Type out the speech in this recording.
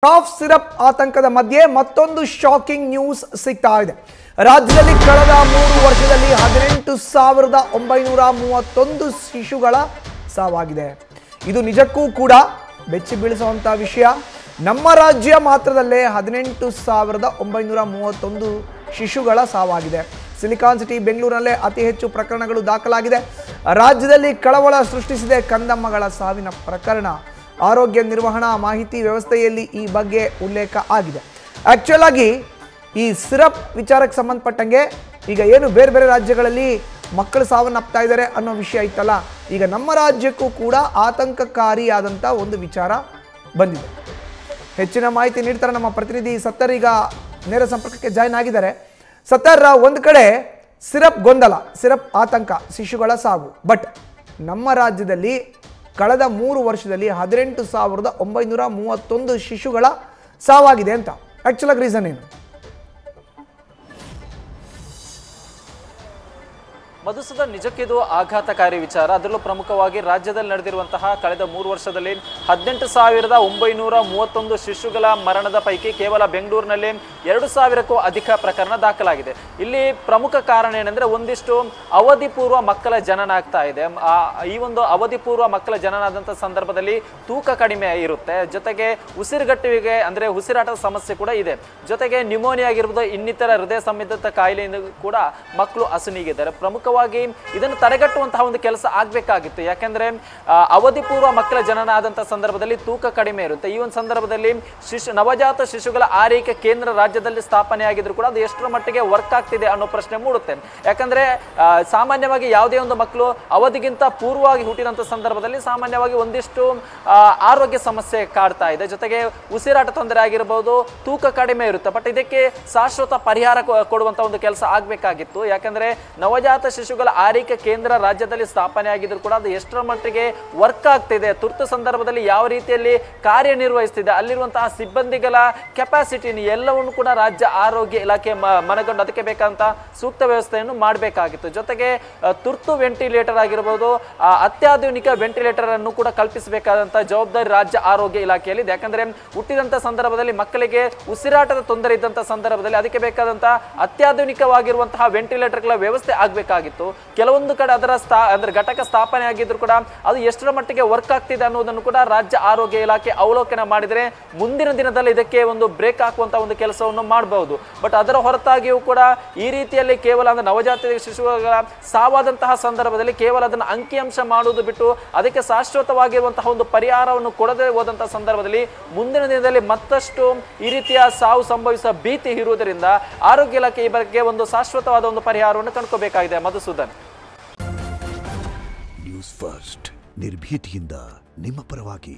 Calf syrup ಆತಂಕದ ಮಧ್ಯೆ ಮತ್ತೊಂದು ಶಾಕಿಂಗ್ ನ್ಯೂಸ್ ಸಿಗ್ತಾ ಇದೆ. ರಾಜ್ಯದಲ್ಲಿ ಕಳೆದ 3 ವರ್ಷದಲ್ಲಿ 18,931 ಶಿಶುಗಳ ಸಾವಾಗಿದೆ. ಇದು ನಿಜಕ್ಕೂ ಕೂಡ ಬೆಚ್ಚಿ ಬೀಳಿಸುವಂತ ವಿಷಯ. ನಮ್ಮ ರಾಜ್ಯ ಮಾತ್ರದಲ್ಲೇ 18,931 ಶಿಶುಗಳ ಸಾವಾಗಿದೆ. ಸಿಲಿಕಾನ್ ಸಿಟಿ ಬೆಂಗಳೂರಿನಲ್ಲೇ ಅತಿ ಹೆಚ್ಚು ಪ್ರಕರಣಗಳು ದಾಖಲಾಗಿದೆ. ರಾಜ್ಯದಲ್ಲಿ ಕಳವಳ ಸೃಷ್ಟಿಸಿದೆ ಕಂದಮ್ಮಗಳ ಸಾವಿನ ಪ್ರಕರಣ. ಆರೋಗ್ಯ ನಿರ್ವಹಣಾ ಮಾಹಿತಿ ವ್ಯವಸ್ಥೆಯಲ್ಲಿ ಈ ಬಗ್ಗೆ ಉಲ್ಲೇಖ ಆಗಿದೆ. ಆಕ್ಚುಯಲ್ ಆಗಿ ಈ ಸಿರಪ್ ವಿಚಾರಕ್ಕೆ ಸಂಬಂಧಪಟ್ಟಂಗೆ ಈಗ ಏನು ಬೇರೆ ಬೇರೆ ರಾಜ್ಯಗಳಲ್ಲಿ ಮಕ್ಕಳು ಸಾವನ್ನಪ್ತಾ ಇದ್ದಾರೆ ಅನ್ನೋ ವಿಷಯ ಇತ್ತಲ್ಲ, ಈಗ ನಮ್ಮ ರಾಜ್ಯಕ್ಕೂ ಕೂಡ ಆತಂಕಕಾರಿಯಾದಂಥ ಒಂದು ವಿಚಾರ ಬಂದಿದೆ. ಹೆಚ್ಚಿನ ಮಾಹಿತಿ ನೀಡ್ತಾರೆ ನಮ್ಮ ಪ್ರತಿನಿಧಿ ಸತ್ತರ್. ಈಗ ನೇರ ಸಂಪರ್ಕಕ್ಕೆ ಜಾಯ್ನ್ ಆಗಿದ್ದಾರೆ. ಸತ್ತರ್, ಒಂದು ಕಡೆ ಸಿರಪ್ ಗೊಂದಲ, ಸಿರಪ್ ಆತಂಕ, ಶಿಶುಗಳ ಸಾವು, ಬಟ್ ನಮ್ಮ ರಾಜ್ಯದಲ್ಲಿ ಕಳೆದ 3 ವರ್ಷದಲ್ಲಿ 18,931 ಶಿಶುಗಳ ಸಾವಾಗಿದೆ ಅಂತ ಆಕ್ಚುಲ್ ಆಗಿ ರೀಸನ್ ಏನು? ಮಧುಸೂದನ್, ನಿಜಕ್ಕಿದು ಆಘಾತಕಾರಿ ವಿಚಾರ. ಅದರಲ್ಲೂ ಪ್ರಮುಖವಾಗಿ ರಾಜ್ಯದಲ್ಲಿ ನಡೆದಿರುವಂತಹ ಕಳೆದ 3 ವರ್ಷದಲ್ಲಿ 18,931 ಶಿಶುಗಳ ಮರಣದ ಪೈಕಿ ಕೇವಲ ಬೆಂಗಳೂರಿನಲ್ಲಿ 2,000ಕ್ಕೂ ಅಧಿಕ ಪ್ರಕರಣ ದಾಖಲಾಗಿದೆ. ಇಲ್ಲಿ ಪ್ರಮುಖ ಕಾರಣ ಏನಂದ್ರೆ, ಒಂದಿಷ್ಟು ಅವಧಿ ಪೂರ್ವ ಮಕ್ಕಳ ಜನನ ಆಗ್ತಾ ಇದೆ. ಈ ಒಂದು ಅವಧಿ ಪೂರ್ವ ಮಕ್ಕಳ ಜನನ ಆದಂಥ ಸಂದರ್ಭದಲ್ಲಿ ತೂಕ ಕಡಿಮೆ ಇರುತ್ತೆ, ಜೊತೆಗೆ ಉಸಿರುಗಟ್ಟುವಿಕೆ ಅಂದ್ರೆ ಉಸಿರಾಟದ ಸಮಸ್ಯೆ ಕೂಡ ಇದೆ, ಜೊತೆಗೆ ನ್ಯೂಮೋನಿಯಾ ಆಗಿರ್ಬೋದು, ಇನ್ನಿತರ ಹೃದಯ ಸಂಬಂಧಿತ ಕಾಯಿಲೆಯಿಂದ ಕೂಡ ಮಕ್ಕಳು ಅಸುನೀಗಿದ್ದಾರೆ. ಪ್ರಮುಖವಾಗಿ ಇದನ್ನು ತಡೆಗಟ್ಟುವಂತಹ ಒಂದು ಕೆಲಸ ಆಗ್ಬೇಕಾಗಿತ್ತು. ಯಾಕೆಂದ್ರೆ ಅವಧಿ ಪೂರ್ವ ಮಕ್ಕಳ ಜನನ ಆದಂತಹ ಸಂದರ್ಭದಲ್ಲಿ ತೂಕ ಕಡಿಮೆ ಇರುತ್ತೆ. ಈ ಒಂದು ಸಂದರ್ಭದಲ್ಲಿ ನವಜಾತ ಶಿಶುಗಳ ಆರೈಕೆ ಕೇಂದ್ರ ರಾಜ್ಯದಲ್ಲಿ ಸ್ಥಾಪನೆ ಆಗಿದ್ರು ಕೂಡ ಅದು ಎಷ್ಟರ ಮಟ್ಟಿಗೆ ವರ್ಕ್ ಆಗ್ತಿದೆ ಅನ್ನೋ ಪ್ರಶ್ನೆ ಮೂಡುತ್ತೆ. ಯಾಕಂದ್ರೆ ಸಾಮಾನ್ಯವಾಗಿ ಯಾವುದೇ ಒಂದು ಮಕ್ಕಳು ಅವಧಿಗಿಂತ ಪೂರ್ವವಾಗಿ ಹುಟ್ಟಿದಂತ ಸಂದರ್ಭದಲ್ಲಿ ಸಾಮಾನ್ಯವಾಗಿ ಒಂದಿಷ್ಟು ಆರೋಗ್ಯ ಸಮಸ್ಯೆ ಕಾಡ್ತಾ ಇದೆ, ಜೊತೆಗೆ ಉಸಿರಾಟ ತೊಂದರೆ ಆಗಿರಬಹುದು, ತೂಕ ಕಡಿಮೆ ಇರುತ್ತೆ. ಬಟ್ ಇದಕ್ಕೆ ಶಾಶ್ವತ ಪರಿಹಾರ ಕೊಡುವಂತ ಒಂದು ಕೆಲಸ ಆಗ್ಬೇಕಾಗಿತ್ತು. ಯಾಕಂದ್ರೆ ನವಜಾತ ಶಿಶುಗಳ ಆರೈಕೆ ಕೇಂದ್ರ ರಾಜ್ಯದಲ್ಲಿ ಸ್ಥಾಪನೆ ಆಗಿದ್ರು ಕೂಡ ಅದು ಎಷ್ಟರ ಮಟ್ಟಿಗೆ ವರ್ಕ್ ಆಗ್ತಿದೆ, ತುರ್ತು ಸಂದರ್ಭದಲ್ಲಿ ಯಾವ ರೀತಿಯಲ್ಲಿ ಕಾರ್ಯನಿರ್ವಹಿಸ್ತಿದೆ, ಅಲ್ಲಿರುವಂತಹ ಸಿಬ್ಬಂದಿಗಳ ಕೆಪಾಸಿಟಿ ಎಲ್ಲವನ್ನು ಕೂಡ ರಾಜ್ಯ ಆರೋಗ್ಯ ಇಲಾಖೆ ಮನಗಂಡು ಅದಕ್ಕೆ ಬೇಕಂತ ಸೂಕ್ತ ವ್ಯವಸ್ಥೆಯನ್ನು ಮಾಡಬೇಕಾಗಿತ್ತು. ಜೊತೆಗೆ ತುರ್ತು ವೆಂಟಿಲೇಟರ್ ಆಗಿರಬಹುದು, ಅತ್ಯಾಧುನಿಕ ವೆಂಟಿಲೇಟರ್ ಅನ್ನು ಕೂಡ ಕಲ್ಪಿಸಬೇಕಾದಂತ ಜವಾಬ್ದಾರಿ ರಾಜ್ಯ ಆರೋಗ್ಯ ಇಲಾಖೆಯಲ್ಲಿ ಇದೆ. ಯಾಕಂದ್ರೆ ಹುಟ್ಟಿದಂತ ಸಂದರ್ಭದಲ್ಲಿ ಮಕ್ಕಳಿಗೆ ಉಸಿರಾಟದ ತೊಂದರೆ ಇದ್ದಂತ ಸಂದರ್ಭದಲ್ಲಿ ಅದಕ್ಕೆ ಬೇಕಾದಂತ ಅತ್ಯಾಧುನಿಕವಾಗಿರುವಂತಹ ವೆಂಟಿಲೇಟರ್ಗಳ ವ್ಯವಸ್ಥೆ ಆಗಬೇಕಾಗಿತ್ತು. ಕೆಲವೊಂದು ಕಡೆ ಅದರ ಅಂದ್ರೆ ಘಟಕ ಸ್ಥಾಪನೆ ಆಗಿದ್ರು ಕೂಡ ಅದು ಎಷ್ಟರ ಮಟ್ಟಿಗೆ ವರ್ಕ್ ಆಗ್ತಿದೆ ಅನ್ನೋದನ್ನು ಕೂಡ ರಾಜ್ಯ ಆರೋಗ್ಯ ಇಲಾಖೆ ಅವಲೋಕನ ಮಾಡಿದರೆ ಮುಂದಿನ ದಿನದಲ್ಲಿ ಇದಕ್ಕೆ ಒಂದು ಬ್ರೇಕ್ ಹಾಕುವಂತ ಒಂದು ಕೆಲಸವನ್ನು ಮಾಡಬಹುದು. ಬಟ್ ಅದರ ಹೊರತಾಗಿಯೂ ಕೂಡ ಈ ರೀತಿಯಲ್ಲಿ ಕೇವಲ ಅಂದ್ರೆ ನವಜಾತ ಶಿಶುಗಳ ಸಾವಾದಂತಹ ಸಂದರ್ಭದಲ್ಲಿ ಕೇವಲ ಅದನ್ನು ಅಂಕಿಅಂಶ ಮಾಡುವುದು ಬಿಟ್ಟು ಅದಕ್ಕೆ ಶಾಶ್ವತವಾಗಿರುವಂತಹ ಒಂದು ಪರಿಹಾರವನ್ನು ಕೊಡದೆ ಹೋದಂತಹ ಸಂದರ್ಭದಲ್ಲಿ ಮುಂದಿನ ದಿನದಲ್ಲಿ ಮತ್ತಷ್ಟು ಈ ರೀತಿಯ ಸಾವು ಸಂಭವಿಸುವ ಭೀತಿ ಇರುವುದರಿಂದ ಆರೋಗ್ಯ ಇಲಾಖೆ ಈ ಬಗ್ಗೆ ಒಂದು ಶಾಶ್ವತವಾದ ಒಂದು ಪರಿಹಾರವನ್ನು ಕಂಡುಕೋಬೇಕಾಗಿದೆ. ಮಧುಸೂದನ್, ನ್ಯೂಸ್ ಫಸ್ಟ್ ನಿರ್ಭೀತಿಯಿಂದ ನಿಮ್ಮ ಪರವಾಗಿ.